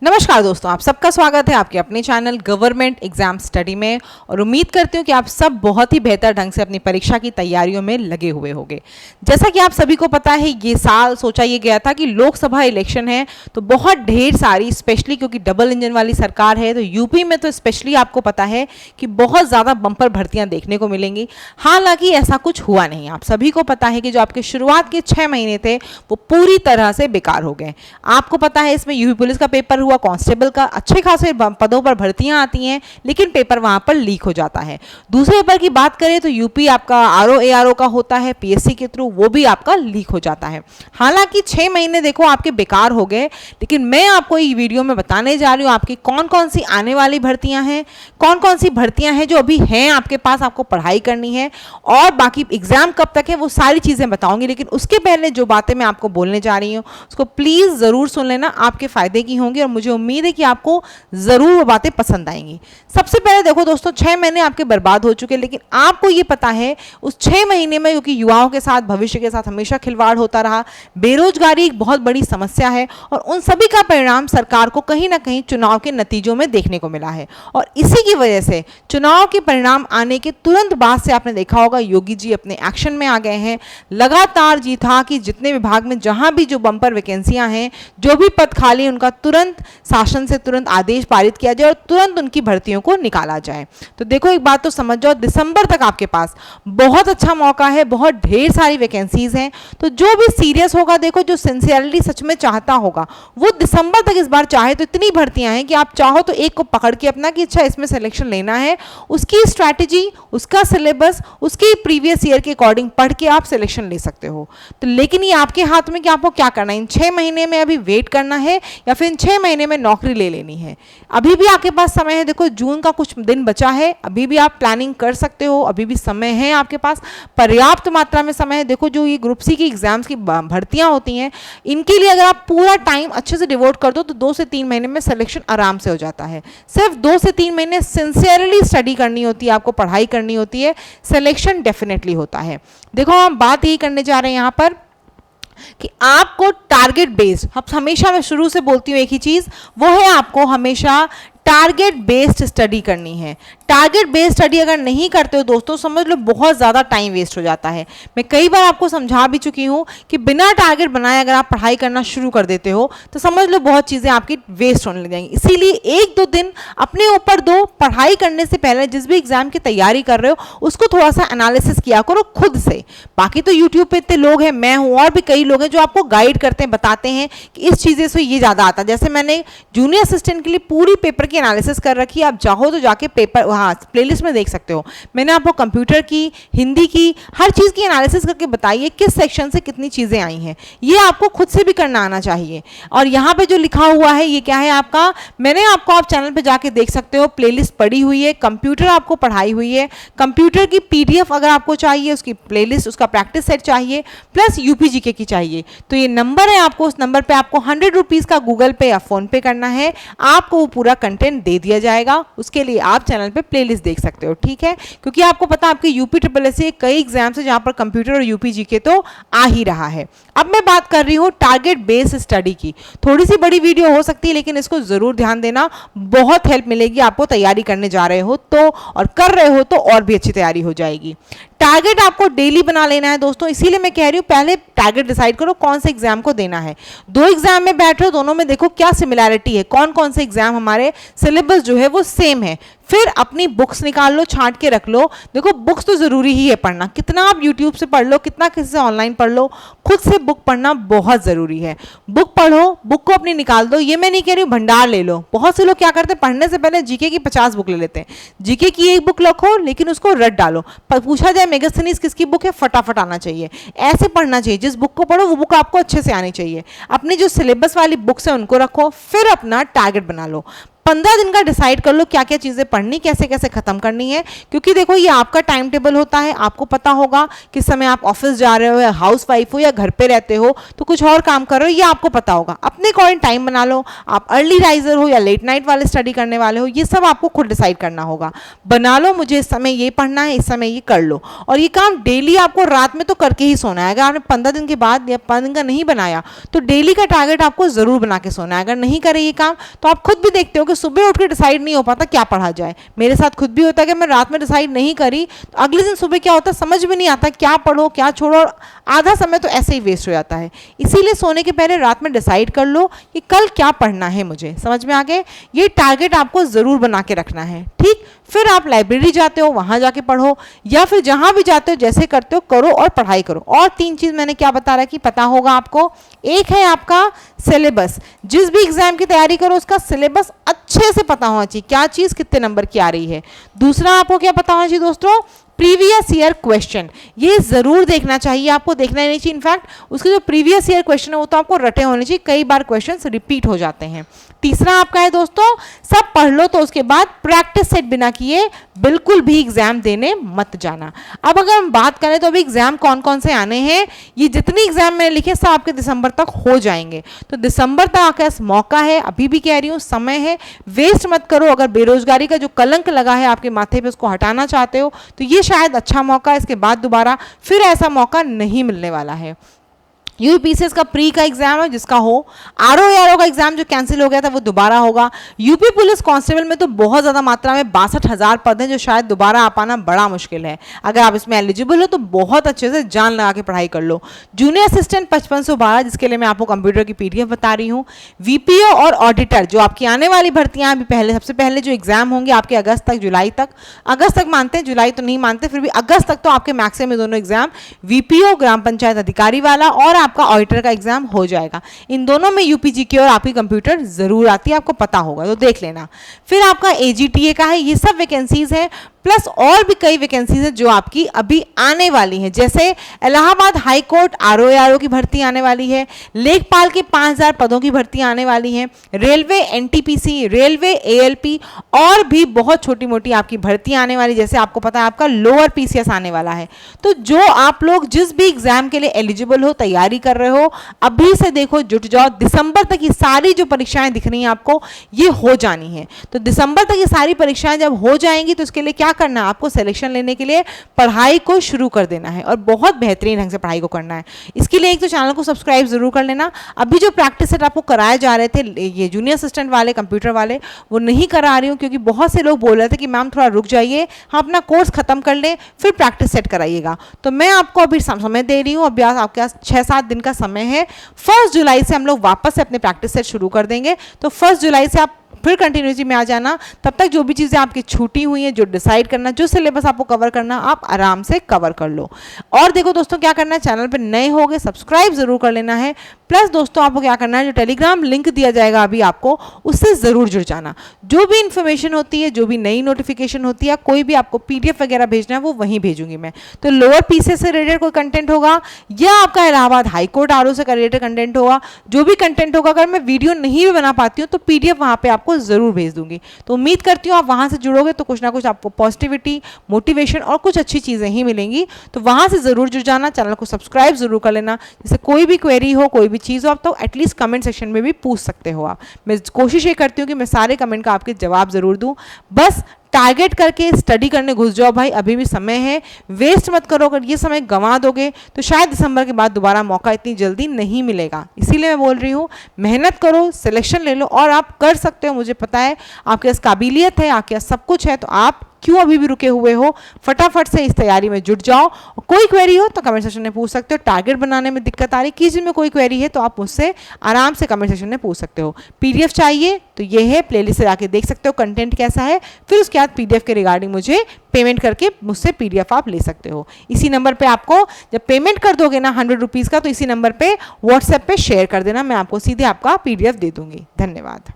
नमस्कार दोस्तों, आप सबका स्वागत है आपके अपने चैनल गवर्नमेंट एग्जाम स्टडी में। और उम्मीद करती हूँ कि आप सब बहुत ही बेहतर ढंग से अपनी परीक्षा की तैयारियों में लगे हुए होंगे। जैसा कि आप सभी को पता है, ये साल सोचा ये गया था कि लोकसभा इलेक्शन है, तो बहुत ढेर सारी, स्पेशली क्योंकि डबल इंजन वाली सरकार है तो यूपी में तो स्पेशली आपको पता है कि बहुत ज़्यादा बम्पर भर्तियाँ देखने को मिलेंगी। हालांकि ऐसा कुछ हुआ नहीं। आप सभी को पता है कि जो आपके शुरुआत के 6 महीने थे वो पूरी तरह से बेकार हो गए। आपको पता है इसमें यूपी पुलिस का पेपर हुआ, कांस्टेबल का, अच्छे खासे पदों पर भर्तियां आती हैं, लेकिन पेपर वहां पर लीक हो जाता है। दूसरे पेपर की बात करें तो यूपी आपका आरओ एआरओ का होता है पीएससी के थ्रू, वो भी आपका लीक हो जाता है। हालांकि 6 महीने देखो आपके बेकार हो गए, लेकिन मैं आपको ये वीडियो में बताने जा रही हूँ आपकी कौन कौन सी आने वाली भर्तियां हैं, कौन कौन सी भर्तियां हैं जो अभी हैं आपके पास, आपको पढ़ाई करनी है, और बाकी एग्जाम कब तक है वो सारी चीजें बताऊंगी। लेकिन उसके पहले जो बातें मैं आपको बोलने जा रही हूँ उसको प्लीज जरूर सुन लेना, आपके फायदे की होंगी और मुझे उम्मीद है कि आपको जरूर वो बातें पसंद आएंगी। सबसे पहले देखो दोस्तों, 6 महीने आपके बर्बाद हो चुके, लेकिन आपको ये पता है उस 6 महीने में, क्योंकि युवाओं के साथ, भविष्य के साथ हमेशा खिलवाड़ होता रहा, बेरोजगारी एक बहुत बड़ी समस्या है और उन सभी का परिणाम सरकार को कहीं ना कहीं चुनाव के नतीजों में देखने को मिला है। और इसी की वजह से चुनाव के परिणाम आने के तुरंत बाद से आपने देखा होगा योगी जी अपने एक्शन में आ गए हैं। लगातार जी था कि जितने विभाग में जहां भी जो बम्पर वैकेंसियां हैं, जो भी पद खाली, उनका तुरंत शासन से तुरंत आदेश पारित किया जाए और तुरंत उनकी भर्तियों को निकाला जाए। तो देखो एक बात तो समझ जाओ, दिसंबर तक आपके पास बहुत अच्छा मौका है, बहुत ढेर सारी वैकेंसीज हैं। तो जो भी सीरियस होगा, देखो जो सिंसियरली सच में चाहता होगा वो दिसंबर तक इस बार चाहे तो इतनी भर्तियां हैं कि आप चाहो तो एक को पकड़ के अपना कि अच्छा इसमें सिलेक्शन लेना है, उसकी स्ट्रैटेजी, उसका सिलेबस, उसकी प्रीवियस ईयर के अकॉर्डिंग पढ़ के आप सिलेक्शन ले सकते हो। तो लेकिन ये आपके हाथ में कि आपको क्या करना है, इन 6 महीने में अभी वेट करना है या फिर इन 6 महीने में नौकरी ले लेनी है। अभी भी आपके पास समय है, देखो जून का कुछ दिन बचा है, अभी भी आप प्लानिंग कर सकते हो, अभी भी समय है आपके पास, पर्याप्त मात्रा में समय है। देखो जो ये ग्रुप सी की एग्जाम्स की भर्तियां होती हैं, इनके लिए अगर आप पूरा टाइम अच्छे से डिवोट कर दो तो 2 से 3 महीने में सिलेक्शन आराम से हो जाता है। सिर्फ 2 से 3 महीने सिंसियरली स्टडी करनी होती है, आपको पढ़ाई करनी होती है, सिलेक्शन डेफिनेटली होता है। देखो हम बात यही करने जा रहे हैं यहाँ पर कि आपको टारगेट बेस्ड, हमेशा मैं शुरू से बोलती हूँ एक ही चीज, वो है आपको हमेशा टारगेट बेस्ड स्टडी करनी है। टारगेट बेस्ड स्टडी अगर नहीं करते हो दोस्तों, समझ लो बहुत ज़्यादा टाइम वेस्ट हो जाता है। मैं कई बार आपको समझा भी चुकी हूँ कि बिना टारगेट बनाए अगर आप पढ़ाई करना शुरू कर देते हो तो समझ लो बहुत चीज़ें आपकी वेस्ट होने लग जाएंगी। इसीलिए 1-2 दिन अपने ऊपर दो, पढ़ाई करने से पहले जिस भी एग्जाम की तैयारी कर रहे हो उसको थोड़ा सा एनालिसिस किया करो खुद से। बाकी तो यूट्यूब पे इतने लोग हैं, मैं हूँ और भी कई लोग हैं जो आपको गाइड करते हैं, बताते हैं कि इस चीज़ें से ये ज़्यादा आता है। जैसे मैंने जूनियर असिस्टेंट के लिए पूरी पेपर की एनालिसिस कर रखी है, आप चाहो तो जाके पेपर हाँ प्लेलिस्ट में देख सकते हो। मैंने आपको कंप्यूटर की, हिंदी की, हर चीज़ की एनालिसिस करके बताई है किस सेक्शन से कितनी चीज़ें आई हैं। ये आपको खुद से भी करना आना चाहिए। और यहाँ पे जो लिखा हुआ है ये क्या है आपका, मैंने आपको, आप चैनल पे जाके देख सकते हो, प्लेलिस्ट पड़ी हुई है, कंप्यूटर आपको पढ़ाई हुई है, कंप्यूटर की पीडीएफ अगर आपको चाहिए, उसकी प्लेलिस्ट, उसका प्रैक्टिस सेट चाहिए, प्लस यूपीजीके की चाहिए, तो ये नंबर है, आपको उस नंबर पर आपको 100 रुपीज़ का गूगल पे या फोन पे करना है, आपको वो पूरा कंटेंट दे दिया जाएगा। उसके लिए आप चैनल पे प्लेलिस्ट देख सकते हो, ठीक है। क्योंकि आपको पता आपके यूपी ट्रिपल एस कई एग्जाम्स है जहां पर कंप्यूटर और यूपी जीके तो आ ही रहा है। अब मैं बात कर रही हूँ टारगेट बेस्ड स्टडी की। थोड़ी सी बड़ी वीडियो हो सकती है लेकिन इसको जरूर ध्यान देना, बहुत हेल्प मिलेगी आपको, तैयारी करने जा रहे हो तो और कर रहे हो तो और भी अच्छी तैयारी हो जाएगी। टारगेट आपको डेली बना लेना है दोस्तों, इसीलिए मैं कह रही हूँ पहले टारगेट डिसाइड करो कौन से एग्जाम को देना है। 2 एग्जाम में बैठ रहे हो, दोनों में देखो क्या सिमिलैरिटी है, कौन कौन से एग्जाम हमारे सिलेबस जो है वो सेम है। फिर अपनी बुक्स निकाल लो, छांट के रख लो। देखो बुक्स तो जरूरी ही है पढ़ना, कितना आप यूट्यूब से पढ़ लो, कितना किसी से ऑनलाइन पढ़ लो, खुद से बुक पढ़ना बहुत जरूरी है। बुक पढ़ो, बुक को अपनी निकाल दो। ये मैं नहीं कह रही हूँ भंडार ले लो, बहुत से लोग क्या करते हैं पढ़ने से पहले जीके की 50 बुक ले लेते हैं। जीके की एक बुक रखो लेकिन उसको रट डालो, पूछा जाए मेगास्थनीज किसकी बुक है, फटाफट आना चाहिए। ऐसे पढ़ना चाहिए, जिस बुक को पढ़ो वो बुक आपको अच्छे से आनी चाहिए। अपनी जो सिलेबस वाली बुक्स है उनको रखो, फिर अपना टारगेट बना लो। 15 दिन का डिसाइड कर लो क्या क्या चीज़ें पढ़नी, कैसे कैसे खत्म करनी है, क्योंकि देखो ये आपका टाइम टेबल होता है, आपको पता होगा किस समय आप ऑफिस जा रहे हो या हाउस वाइफ हो या घर पे रहते हो तो कुछ और काम कर रहे हो, ये आपको पता होगा। अपने अकॉर्डिंग टाइम बना लो, आप अर्ली राइजर हो या लेट नाइट वाले स्टडी करने वाले हो, ये सब आपको खुद डिसाइड करना होगा। बना लो मुझे इस समय ये पढ़ना है, इस समय ये कर लो, और ये काम डेली आपको रात में तो करके ही सोना है। अगर आपने 15 दिन के बाद या 5 दिन का नहीं बनाया तो डेली का टारगेट आपको जरूर बना के सोना है। अगर नहीं करे ये काम तो आप खुद भी देखते हो कि सुबह उठ के डिसाइड नहीं हो पाता क्या पढ़ा जाए। मेरे साथ खुद भी होता है कि मैं रात में डिसाइड नहीं करी तो अगले दिन सुबह क्या होता है समझ में नहीं आता क्या पढ़ो क्या छोड़ो, और आधा समय तो ऐसे ही वेस्ट हो जाता है। इसीलिए सोने के पहले रात में डिसाइड कर लो कि कल क्या पढ़ना है मुझे, समझ में आ गए। ये टारगेट आपको जरूर बना के रखना है, ठीक। फिर आप लाइब्रेरी जाते हो वहां जाके पढ़ो, या फिर जहां भी जाते हो जैसे करते हो करो और पढ़ाई करो। और 3 चीज मैंने क्या बता रहा कि पता होगा आपको। एक है आपका सिलेबस, जिस भी एग्जाम की तैयारी करो उसका सिलेबस अच्छे से पता होना चाहिए, क्या चीज कितने नंबर की आ रही है। दूसरा आपको क्या पता होना चाहिए दोस्तों, प्रीवियस ईयर क्वेश्चन, ये जरूर देखना चाहिए, आपको देखना ही नहीं चाहिए। इनफैक्ट उसके जो प्रीवियस ईयर क्वेश्चन है वो तो आपको रटे होने चाहिए, कई बार क्वेश्चंस रिपीट हो जाते हैं। तीसरा आपका है दोस्तों, सब पढ़ लो तो उसके बाद प्रैक्टिस सेट बिना किए बिल्कुल भी एग्जाम देने मत जाना। अब अगर हम बात करें तो अभी एग्जाम कौन कौन से आने हैं, ये जितने एग्जाम मैंने लिखे सब आपके दिसंबर तक हो जाएंगे। तो दिसंबर तक आपके पास मौका है, अभी भी कह रही हूँ समय है, वेस्ट मत करो। अगर बेरोजगारी का जो कलंक लगा है आपके माथे पे उसको हटाना चाहते हो तो ये शायद अच्छा मौका है, इसके बाद दोबारा फिर ऐसा मौका नहीं मिलने वाला है। यूपीसीएस का प्री का एग्जाम है जिसका हो, आरओ का एग्जाम जो कैंसिल हो गया था वो दोबारा होगा। यूपी पुलिस कांस्टेबल में तो बहुत ज़्यादा मात्रा में 62,000 पद हैं जो शायद दोबारा आ पाना बड़ा मुश्किल है। अगर आप इसमें एलिजिबल हो तो बहुत अच्छे से जान लगा के पढ़ाई कर लो। जूनियर असिस्टेंट 5512 जिसके लिए मैं आपको कंप्यूटर की पीडीएफ बता रही हूँ। वीपीओ और ऑडिटर जो आपकी आने वाली भर्तियाँ अभी पहले सबसे पहले जो एग्जाम होंगे आपके अगस्त तक जुलाई तक, अगस्त तक मानते हैं जुलाई तो नहीं मानते, फिर भी अगस्त तक तो आपके मैक्सिमम में दोनों एग्जाम वीपीओ ग्राम पंचायत अधिकारी वाला और आपका ऑडिटर का एग्जाम हो जाएगा। इन दोनों में यूपीजीके और आपकी कंप्यूटर जरूर आती है, आपको पता होगा तो देख लेना। फिर आपका एजीटीए का है, ये सब वैकेंसीज है, प्लस और भी कई वैकेंसीज हैं जो आपकी अभी आने वाली हैं, जैसे इलाहाबाद हाई कोर्ट आरओ की भर्ती आने वाली है, लेखपाल के 5000 पदों की भर्ती आने वाली है, रेलवे एनटीपीसी, रेलवे एएलपी और भी बहुत छोटी मोटी आपकी भर्ती आने वाली, जैसे आपको पता है आपका लोअर पीसीएस आने वाला है। तो जो आप लोग जिस भी एग्जाम के लिए एलिजिबल हो, तैयारी कर रहे हो, अभी से देखो जुट जाओ। दिसंबर तक ये सारी जो परीक्षाएं दिख रही हैं आपको ये हो जानी है। तो दिसंबर तक ये सारी परीक्षाएं जब हो जाएंगी तो उसके लिए क्या करना है, आपको सिलेक्शन लेने के लिए पढ़ाई को शुरू कर देना है और बहुत बेहतरीन ढंग से पढ़ाई को करना है। इसके लिए एक तो चैनल को सब्सक्राइब जरूर कर लेना। अभी जो प्रैक्टिस सेट आपको कराए जा रहे थे ये जूनियर असिस्टेंट वाले, कंप्यूटर वाले, वो नहीं करा रही हूँ क्योंकि बहुत से लोग बोल रहे थे कि मैम थोड़ा रुक जाइए, हम अपना कोर्स खत्म कर लें फिर प्रैक्टिस सेट कराइएगा। तो मैं आपको अभी समय दे रही हूँ, अभ्यास आपके पास 6-7 दिन का समय है। 1 जुलाई से हम लोग वापस से अपने प्रैक्टिस सेट शुरू कर देंगे। तो 1 जुलाई से आप फिर कंटिन्यूटी में आ जाना। तब तक जो भी चीज़ें आपकी छूटी हुई हैं, जो डिसाइड करना, जो सिलेबस आपको कवर करना, आप आराम से कवर कर लो। और देखो दोस्तों क्या करना है, चैनल पर नए हो गए सब्सक्राइब जरूर कर लेना है। प्लस दोस्तों आपको क्या करना है, जो टेलीग्राम लिंक दिया जाएगा अभी आपको, उससे ज़रूर जुड़ जाना। जो भी इन्फॉर्मेशन होती है, जो भी नई नोटिफिकेशन होती है, कोई भी आपको पीडीएफ वगैरह भेजना है वो वहीं भेजूंगी मैं। तो लोअर पीसीएस से रिलेटेड कोई कंटेंट होगा या आपका इलाहाबाद हाईकोर्ट आरओ से रिलेटेड कंटेंट होगा, जो भी कंटेंट होगा, अगर मैं वीडियो नहीं भी बना पाती हूँ तो पीडीएफ वहाँ पे आपको जरूर भेज दूंगी। तो उम्मीद करती हूँ आप वहां से जुड़ोगे तो कुछ ना कुछ आपको पॉजिटिविटी, मोटिवेशन और कुछ अच्छी चीजें ही मिलेंगी। तो वहां से जरूर जुड़ जाना, चैनल को सब्सक्राइब जरूर कर लेना। जैसे कोई भी क्वेरी हो, कोई भी चीज़ हो, आप तो एटलीस्ट कमेंट सेक्शन में भी पूछ सकते हो आप। मैं कोशिश ये करती हूँ कि मैं सारे कमेंट का आपके जवाब जरूर दूँ। बस टारगेट करके स्टडी करने घुस जाओ भाई, अभी भी समय है, वेस्ट मत करो। अगर ये समय गंवा दोगे तो शायद दिसंबर के बाद दोबारा मौका इतनी जल्दी नहीं मिलेगा। इसीलिए मैं बोल रही हूँ मेहनत करो, सिलेक्शन ले लो और आप कर सकते हो। मुझे पता है आपके पास काबिलियत है, आपके पास सब कुछ है, तो आप क्यों अभी भी रुके हुए हो, फटाफट से इस तैयारी में जुट जाओ। कोई क्वेरी हो तो कमेंट सेक्शन में पूछ सकते हो। टारगेट बनाने में दिक्कत आ रही, किसी में कोई क्वेरी है तो आप मुझसे आराम से कमेंट सेक्शन में पूछ सकते हो। पीडीएफ चाहिए तो ये है, प्लेलिस्ट से जाके देख सकते हो कंटेंट कैसा है, फिर उसके बाद पीडीएफ के रिगार्डिंग मुझे पेमेंट करके मुझसे पीडीएफ आप ले सकते हो। इसी नंबर पे आपको जब पेमेंट कर दोगे ना 100 रुपीज़ का, तो इसी नंबर पे व्हाट्सएप पे शेयर कर देना, मैं आपको सीधे आपका पीडीएफ दे दूंगी। धन्यवाद।